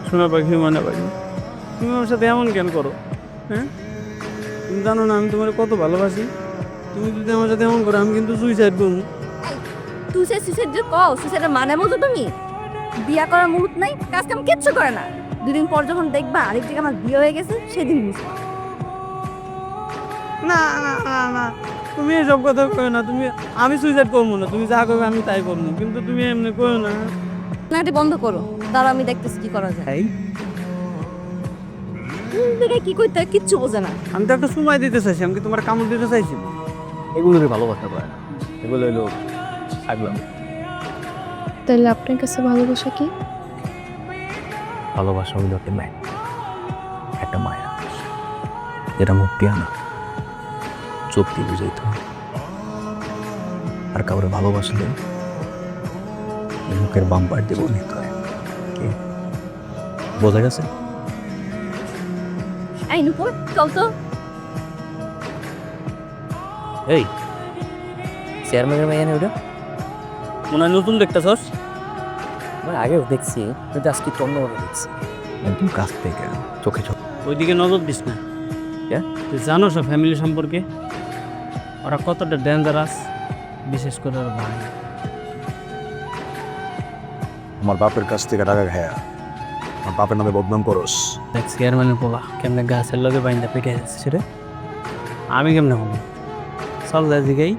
শোনা পাখি মানে পাখি, তুমি আমার সাথে এমন কেন করো? হ্যাঁ, তুমি জানো না আমি তোমার কত ভালোবাসি। তুমি যদি আমার সাথে এমন করো আমি কিন্তু সুইসাইড করবো। তুই সুইসাইড যে কও সুইসাইডের মানে বুঝো তুমি? বিয়া করার মুহূর্ত নাই, কাজ কাম কিচ্ছু করে না। দুদিন পর যখন দেখবা আরেক জায়গায় আমার বিয়ে হয়ে গেছে সেদিন বুঝবা। না না না না, তুমি এসব কথা কো না। আমি সুইসাইড করবো না, তুমি যা করবে আমি তাই করবো, কিন্তু তুমি এমনি করো না। নাটি বন্ধ করো, দাঁড়া আমি দেখতেছি কি করা যায়। এই, দেখে কি কইতে হয় কিচ্ছু বোঝে না। আমি তো একটা সময় দিতে চাইছি, আমি কি তোমার কামড় দিতে চাইছি? এগুলোকে ভালোবাসা পারে না, এগুলো হইলো থাকলাম। তাহলে আপনার কাছে ভালোবাসা কি? ভালোবাসা হইলো একটা মায়া, যেটা মুখ দিয়া না চোখ দিয়ে বুঝাইতে হয়। আর কাউরে ভালোবাসলে মুখের বাম্পার দিয়ে বলিতে হয়। কি বোঝা গেছে? এই নুপুর চল তো। এই চেয়ারম্যানের মাইয়া নেই ওটা? মনে হয় নতুন দেখতেছস। মানে আগেও দেখছি, কিন্তু আজকে অন্যভাবে দেখছি, একদম কাছ থেকে চোখে চোখ। ওইদিকে নজর দিস না। কে? তুই জানো সব ফ্যামিলি সম্পর্কে ওরা কতটা ডেঞ্জারাস, বিশেষ করে ওর ভাই। আমার বাপের কাছ থেকে টাকা খায়া আমার বাপের নামে বদনাম করস। দেখ চেয়ারম্যানের পোলা কেমনে গাছের লগে বাইন্দা পেটে যাচ্ছে রে। আমি কেমনে হবো? চল যাই দিকেই